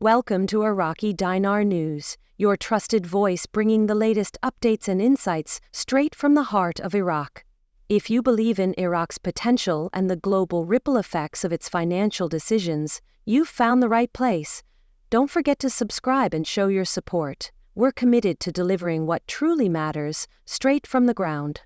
Welcome to Iraqi Dinar News, your trusted voice bringing the latest updates and insights straight from the heart of Iraq. If you believe in Iraq's potential and the global ripple effects of its financial decisions, you've found the right place. Don't forget to subscribe and show your support. We're committed to delivering what truly matters, straight from the ground.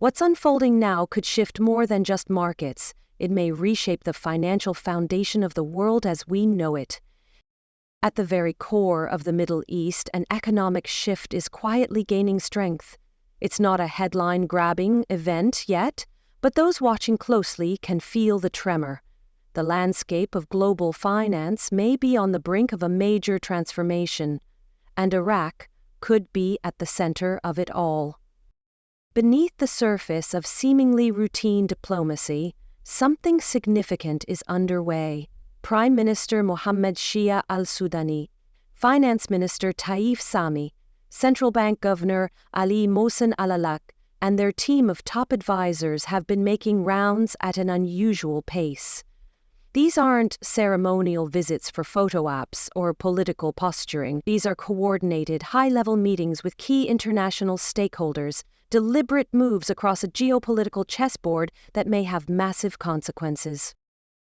What's unfolding now could shift more than just markets. It may reshape the financial foundation of the world as we know it. At the very core of the Middle East, an economic shift is quietly gaining strength. It's not a headline-grabbing event yet, but those watching closely can feel the tremor. The landscape of global finance may be on the brink of a major transformation, and Iraq could be at the center of it all. Beneath the surface of seemingly routine diplomacy, something significant is underway. Prime Minister Mohammed Shia al-Sudani, Finance Minister Taif Sami, Central Bank Governor Ali Mohsen al-Alaq, and their team of top advisors have been making rounds at an unusual pace. These aren't ceremonial visits for photo ops or political posturing. These are coordinated, high-level meetings with key international stakeholders, deliberate moves across a geopolitical chessboard that may have massive consequences.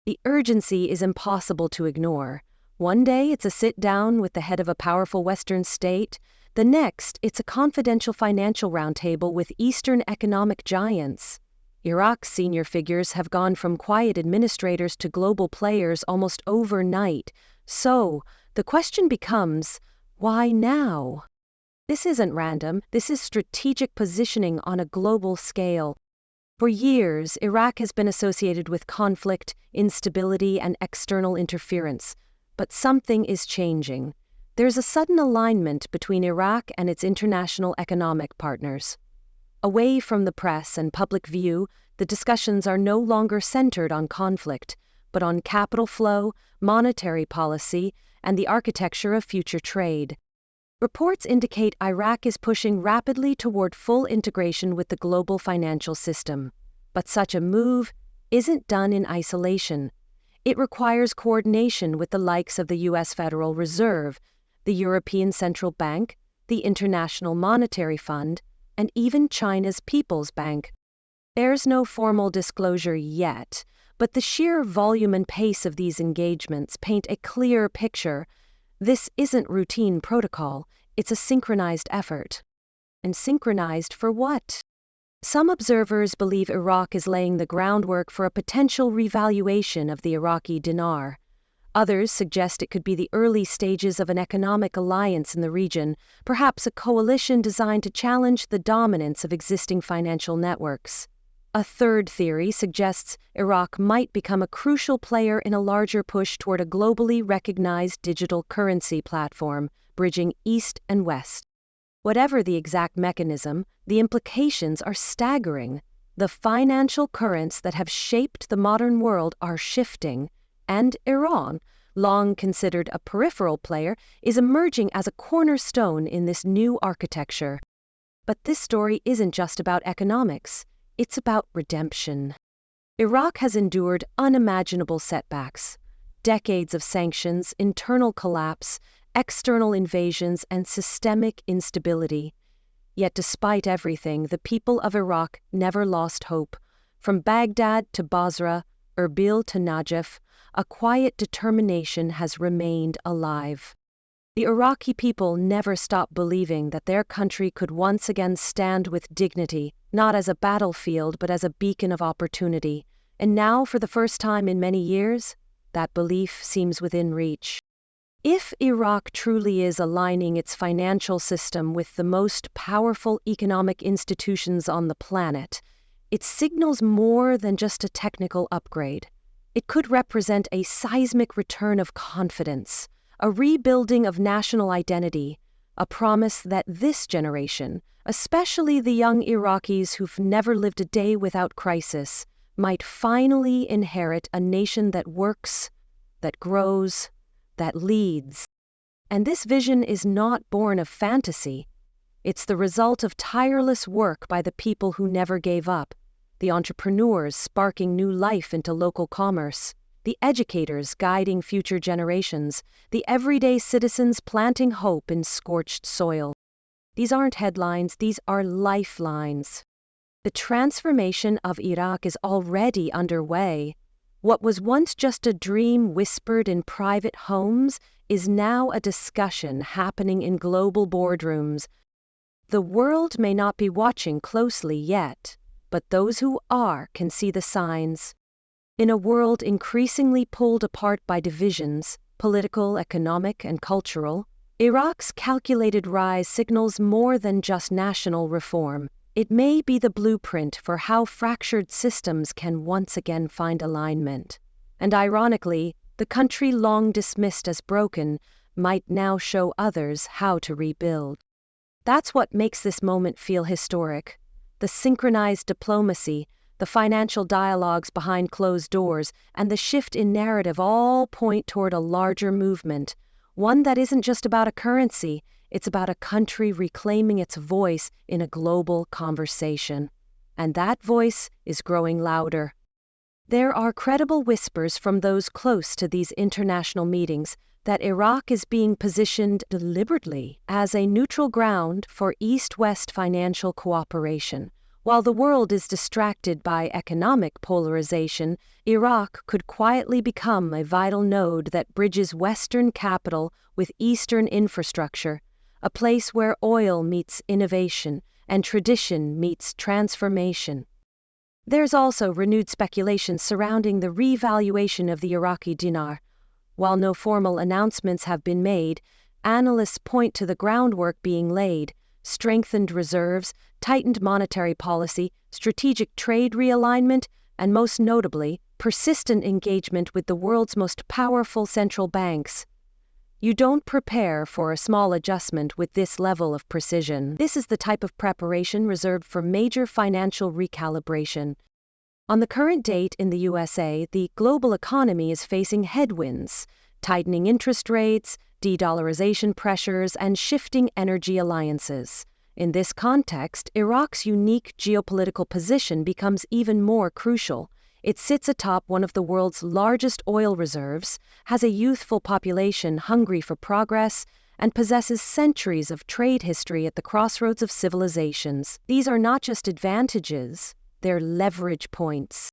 The urgency is impossible to ignore. One day it's a sit-down with the head of a powerful Western state. The next, it's a confidential financial roundtable with Eastern economic giants. Iraq's senior figures have gone from quiet administrators to global players almost overnight. So, the question becomes, why now? This isn't random. This is strategic positioning on a global scale. For years, Iraq has been associated with conflict, instability, and external interference. But something is changing. There's a sudden alignment between Iraq and its international economic partners. Away from the press and public view, the discussions are no longer centered on conflict, but on capital flow, monetary policy, and the architecture of future trade. Reports indicate Iraq is pushing rapidly toward full integration with the global financial system. But such a move isn't done in isolation. It requires coordination with the likes of the U.S. Federal Reserve, the European Central Bank, the International Monetary Fund, and even China's People's Bank. There's no formal disclosure yet, but the sheer volume and pace of these engagements paint a clear picture. This isn't routine protocol, it's a synchronized effort. And synchronized for what? Some observers believe Iraq is laying the groundwork for a potential revaluation of the Iraqi dinar. Others suggest it could be the early stages of an economic alliance in the region, perhaps a coalition designed to challenge the dominance of existing financial networks. A third theory suggests Iraq might become a crucial player in a larger push toward a globally recognized digital currency platform, bridging East and West. Whatever the exact mechanism, the implications are staggering. The financial currents that have shaped the modern world are shifting, and Iran, long considered a peripheral player, is emerging as a cornerstone in this new architecture. But this story isn't just about economics. It's about redemption. Iraq has endured unimaginable setbacks, decades of sanctions, internal collapse, external invasions, and systemic instability. Yet despite everything, the people of Iraq never lost hope. From Baghdad to Basra, Erbil to Najaf, a quiet determination has remained alive. The Iraqi people never stopped believing that their country could once again stand with dignity, not as a battlefield but as a beacon of opportunity. And now, for the first time in many years, that belief seems within reach. If Iraq truly is aligning its financial system with the most powerful economic institutions on the planet, it signals more than just a technical upgrade. It could represent a seismic return of confidence, a rebuilding of national identity, a promise that this generation, especially the young Iraqis who've never lived a day without crisis, might finally inherit a nation that works, that grows, that leads. And this vision is not born of fantasy. It's the result of tireless work by the people who never gave up, the entrepreneurs sparking new life into local commerce, the educators guiding future generations, the everyday citizens planting hope in scorched soil. These aren't headlines, these are lifelines. The transformation of Iraq is already underway. What was once just a dream whispered in private homes is now a discussion happening in global boardrooms. The world may not be watching closely yet, but those who are can see the signs. In a world increasingly pulled apart by divisions, political, economic, and cultural, Iraq's calculated rise signals more than just national reform. It may be the blueprint for how fractured systems can once again find alignment. And ironically, the country long dismissed as broken might now show others how to rebuild. That's what makes this moment feel historic. The synchronized diplomacy, the financial dialogues behind closed doors, and the shift in narrative all point toward a larger movement, one that isn't just about a currency. It's about a country reclaiming its voice in a global conversation. And that voice is growing louder. There are credible whispers from those close to these international meetings that Iraq is being positioned deliberately as a neutral ground for East-West financial cooperation. While the world is distracted by economic polarization, Iraq could quietly become a vital node that bridges Western capital with Eastern infrastructure, a place where oil meets innovation and tradition meets transformation. There's also renewed speculation surrounding the revaluation of the Iraqi dinar. While no formal announcements have been made, analysts point to the groundwork being laid: strengthened reserves, tightened monetary policy, strategic trade realignment, and most notably, persistent engagement with the world's most powerful central banks. You don't prepare for a small adjustment with this level of precision. This is the type of preparation reserved for major financial recalibration. On the current date in the USA, the global economy is facing headwinds: tightening interest rates, de-dollarization pressures, and shifting energy alliances. In this context, Iraq's unique geopolitical position becomes even more crucial. It sits atop one of the world's largest oil reserves, has a youthful population hungry for progress, and possesses centuries of trade history at the crossroads of civilizations. These are not just advantages, they're leverage points.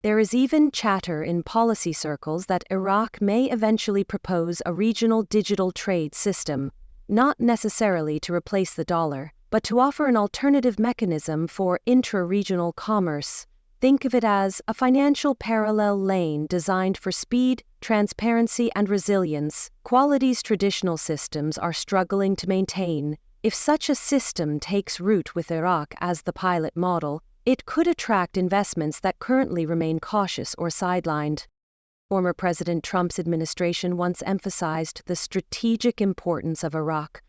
There is even chatter in policy circles that Iraq may eventually propose a regional digital trade system, not necessarily to replace the dollar, but to offer an alternative mechanism for intra-regional commerce. Think of it as a financial parallel lane designed for speed, transparency, and resilience, qualities traditional systems are struggling to maintain. If such a system takes root with Iraq as the pilot model, it could attract investments that currently remain cautious or sidelined. Former President Trump's administration once emphasized the strategic importance of Iraq,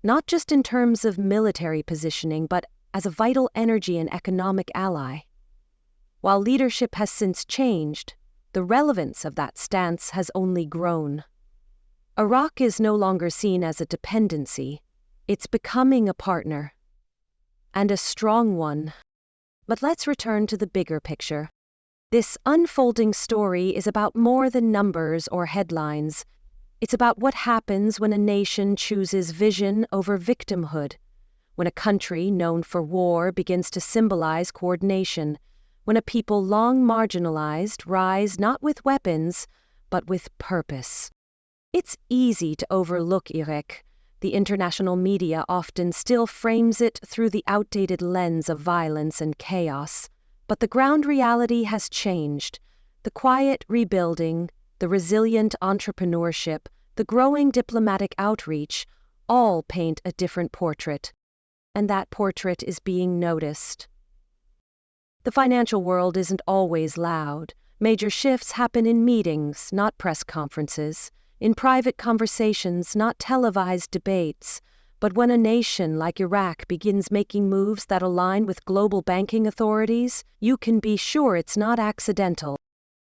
not just in terms of military positioning, but as a vital energy and economic ally. While leadership has since changed, the relevance of that stance has only grown. Iraq is no longer seen as a dependency, it's becoming a partner. And a strong one. But let's return to the bigger picture. This unfolding story is about more than numbers or headlines. It's about what happens when a nation chooses vision over victimhood, when a country known for war begins to symbolize coordination, when a people long marginalized rise not with weapons, but with purpose. It's easy to overlook Iraq. The international media often still frames it through the outdated lens of violence and chaos. But the ground reality has changed. The quiet rebuilding, the resilient entrepreneurship, the growing diplomatic outreach, all paint a different portrait. And that portrait is being noticed. The financial world isn't always loud. Major shifts happen in meetings, not press conferences, in private conversations, not televised debates. But when a nation like Iraq begins making moves that align with global banking authorities, you can be sure it's not accidental.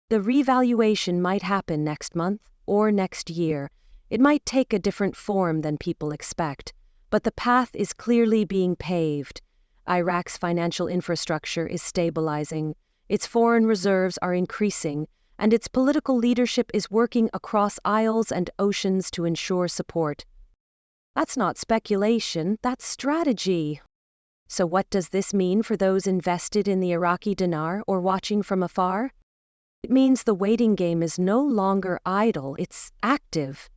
The revaluation might happen next month or next year. It might take a different form than people expect, but the path is clearly being paved. Iraq's financial infrastructure is stabilizing, its foreign reserves are increasing, and its political leadership is working across aisles and oceans to ensure support. That's not speculation, that's strategy. So what does this mean for those invested in the Iraqi dinar or watching from afar? It means the waiting game is no longer idle, it's active.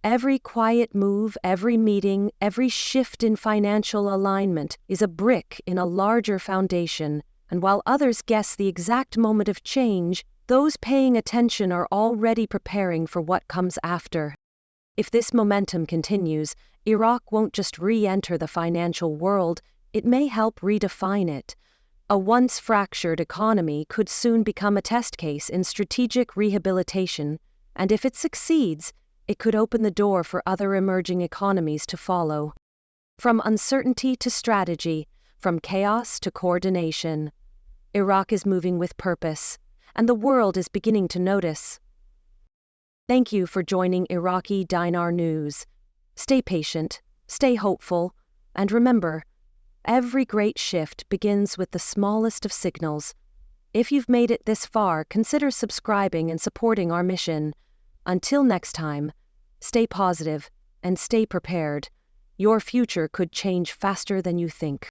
Every quiet move, every meeting, every shift in financial alignment is a brick in a larger foundation, and while others guess the exact moment of change, those paying attention are already preparing for what comes after. If this momentum continues, Iraq won't just re-enter the financial world, it may help redefine it. A once fractured economy could soon become a test case in strategic rehabilitation, and if it succeeds, it could open the door for other emerging economies to follow. From uncertainty to strategy, from chaos to coordination, Iraq is moving with purpose, and the world is beginning to notice. Thank you for joining Iraqi Dinar News. Stay patient, stay hopeful, and remember, every great shift begins with the smallest of signals. If you've made it this far, consider subscribing and supporting our mission. Until next time, stay positive and stay prepared. Your future could change faster than you think.